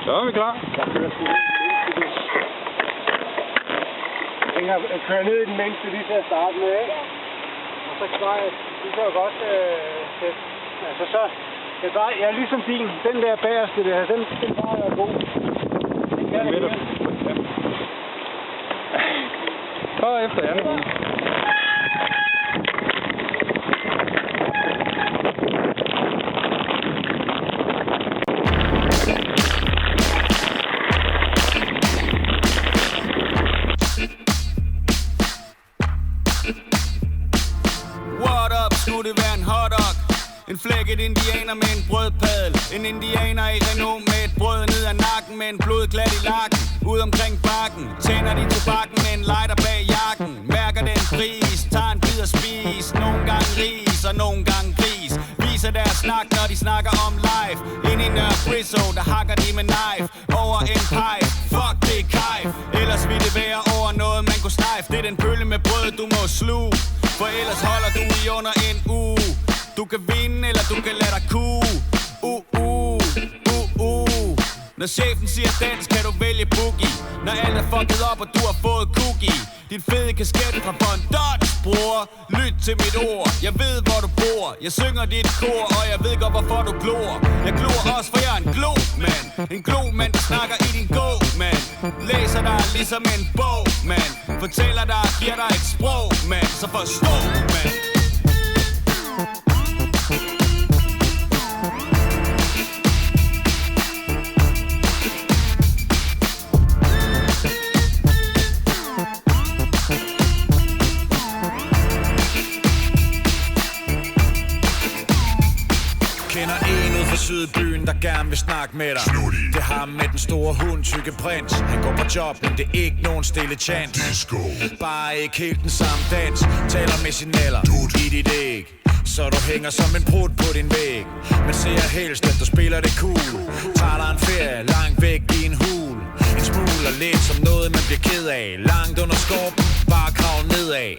Så er vi klar. Jeg kører ned i den mindste lige til at starte med, ikke? Og så kan jeg godt sætte. Altså så... Jeg er ligesom din. Den der bagerste der, den bare er god. Den kan det mere. Så efter anden. What up, skulle det være en hotdog? En flækket indianer med en brødpadel. En indianer i Renault med et brød ned ad nakken. Med en blodglat i lakken, ud omkring bakken. Tænder de tobakken med en lighter bag jakken. Mærker den pris, tager en bid og spis. Nogle gange ris og nogle gange gris. Viser deres snak, når de snakker om life. Ind i Nørre Brizzo, der hakker de med knife. Over en pipe, fuck det er kajf. Ellers vil det være over noget man kunne strejfe. Det er den pølle med brød du må sluge. For ellers holder du i under en uge. Du kan vinde, eller du kan lade dig kue. Når chefen siger dans, kan du vælge boogie. Når alt er fucket op, og du har fået cookie. Din fede kasket fra Bondons, bror. Lyt til mit ord, jeg ved hvor du bor. Jeg synger dit kor, og jeg ved godt hvorfor du glor. Jeg glor også, for jeg er en glomand. En glomand, der snakker i din gå, mand. Læser dig ligesom en bog, mand. Fortæller dig, giver dig et sprog, mand. Så forstå, mand. Sydbyen, der gerne vil snakke med dig. Det har med den store hund, tykke prins. Han går på job, men det er ikke nogen stille chance. Disco. Bare ikke helt den samme dans. Taler med signaler i dit æg, så du hænger som en brud på din væg. Men ser helst, at du spiller det cool. Tager dig en ferie langt væk i en hul. En smule lidt som noget, man bliver ked af. Langt under skorpen, bare kravl nedad.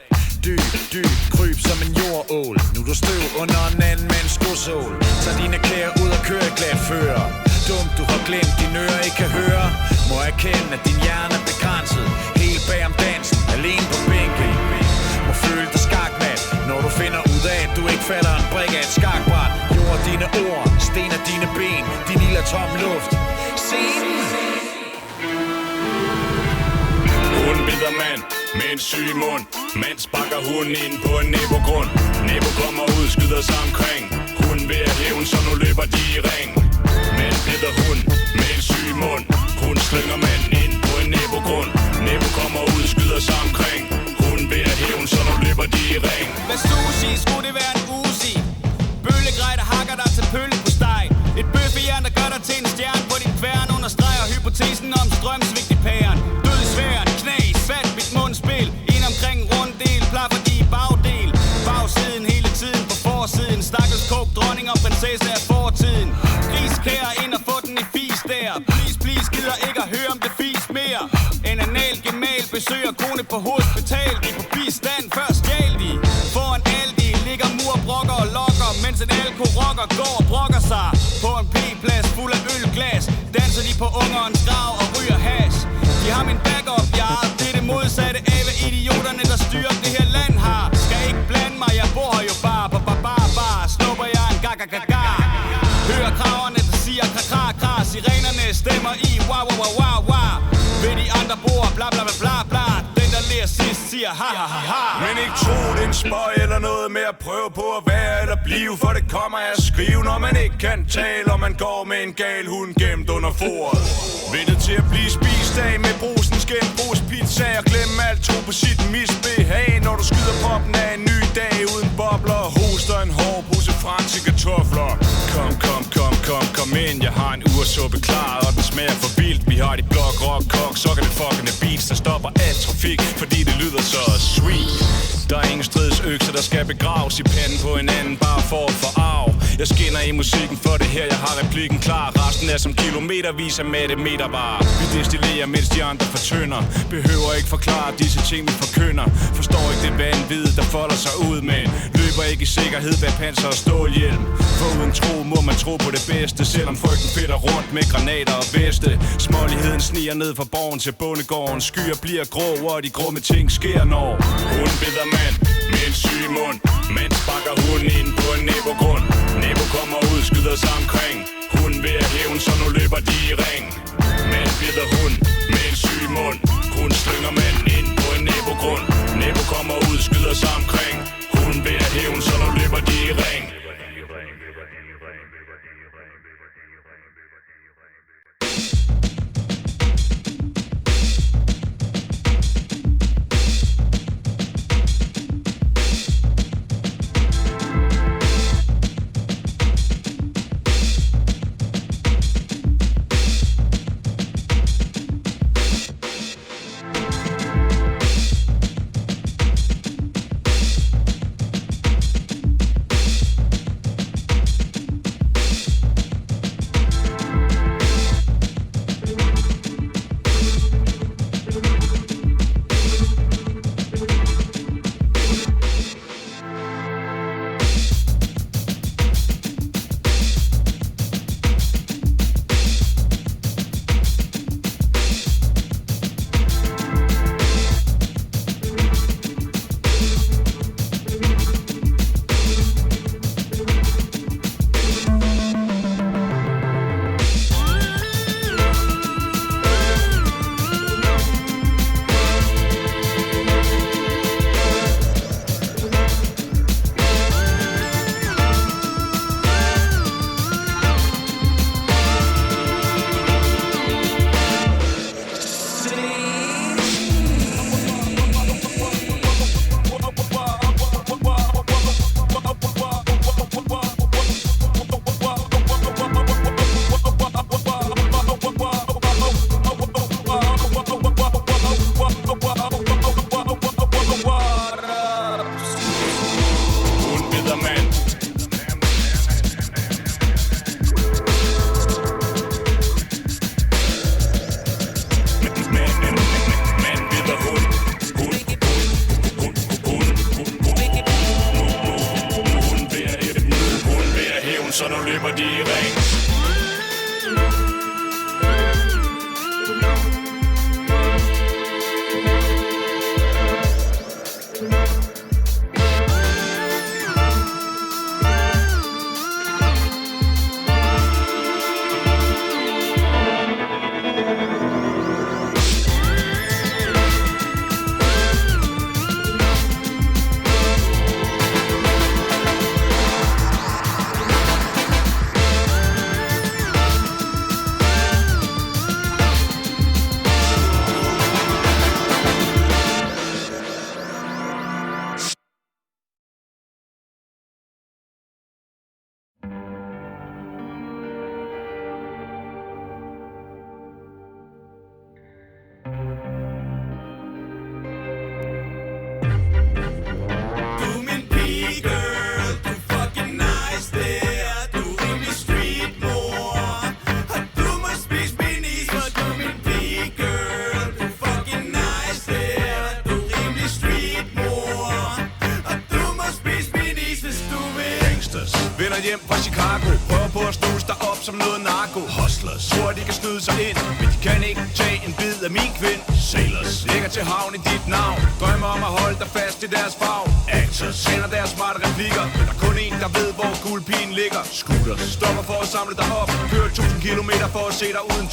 Dyb, kryb som en jordål. Nu du støv under en anden mands skosål. Tag dine kære ud og kør glat fører. Dumt, du har glemt, dine ører ikke kan høre. Må erkende, at din hjerne er begrænset. Helt bag om dansen, alene på bænken. Må føle dig skakmat, når du finder ud af, at du ikke falder en brik af et skakbræt. Jord dine ord, sten af dine ben. Din ild er tom luft. Scenen. Hun bider mand med en syg mund. Mand sparker hunden ind på en nabogrund. Nabo kommer ud, skyder sig omkring. Hun ved at hævn, så nu løber de i ring. Mand bider hund med en syg mund. Hun slynger mand ind på en nabogrund. Nabo kommer ud, skyder sig omkring. Hun ved at hævn, så nu løber de i ring. Hvad sushi, skulle det være en usi? Bøllegrej, der hakker dig til pølle på steg. Et bøffejern, der gør dig til en stjerne på din kværn. Understreger hypotesen om strømsvigt i pæren. Dødsværen, knas, fat mit mundspil. Ind omkring runddel, plaffer de i bagdel. Bagsiden hele tiden på forsiden. Stakkels kog, dronning og prinsesse af fortiden. Griskære ind og få den i fis der. Please, gider ikke at høre om det fis mere. En anal gemal besøger kone på hospital. De på bistand, før stjal de. Foran Aldi ligger murbrokker og lokker. Mens en alko-rocker går og brokker sig. På en p-plads fuld af ølglas danser de på ungerens grav og ryger hash. De har min backup, jeg det er det modsatte af hvad idioterne der styrer det her land har. Skal ikke blande mig, jeg bor her jo bare. Snupper jeg en ga-ga-ga-ga. Hører kraverne der siger kra-kra-kra. Sirenerne stemmer i wow. Ved de andre bord bla bla bla bla bla. Den der lærer sidst siger ha ha ha ha. Men ikke tro det er en spøj eller noget med at prøve på at være eller blive. For det kommer af at skrive, når man ikke kan tale. Og man går med en gal hund gemt under foret. Ventet til at blive spist af med brusen genbrugspizza. Og glemme alt tro på sit misbehag. Når du skyder poppen af en ny dag uden bobler. Hoster en hård pose franske kartofler. Kom ind, jeg har en ursuppe klar. Og den smager for vildt. Vi har de blok, rock, kok, sokkerne, fuckende beats. Der stopper al trafik, fordi det lyder så sweet. Der er ingen stridsøkser, der skal begraves i panden på en anden. Bare for at få arv. Jeg skinner i musikken for det her, jeg har replikken klar. Resten er som kilometervis af matematervarer. Vi destillerer, mens de andre fortynder. Behøver ikke forklare disse ting, vi forkynder. Forstår ikke det vanvid, der folder sig ud med løber ikke i sikkerhed bag panser og stålhjelm. For uden tro må man tro på det bedste, selvom frygten fedter rundt med granater og veste. Småligheden sniger ned fra borgen til bondegården. Skyer bliver grå, og de grumme ting sker når hun beder mand med en syg mund. Mand sparker hunden ind på en nabogrund. Nabo kommer ud, skyder sig omkring. Hun vil have hævn, så nu løber de i ring. Mand beder hund med en syg mund. Hun slynger manden ind på en nabogrund. Nabo kommer ud, skyder sig omkring. Hun vil have hævn, så nu løber de i ring. Så nu løber de i ring. Vender hjem fra Chicago, prøver på at snuse dig op som noget narko. Hustlers, tror de kan snyde sig ind, men de kan ikke tage en bid af min kvind. Sailors, ligger til havn i dit navn, drømmer om at holde dig fast i deres farv. Actors, sender deres smarte replikker, men der er kun en, der ved, hvor guldpigen ligger. Scooters, stopper for at samle dig op, kører 1000 kilometer for at se dig uden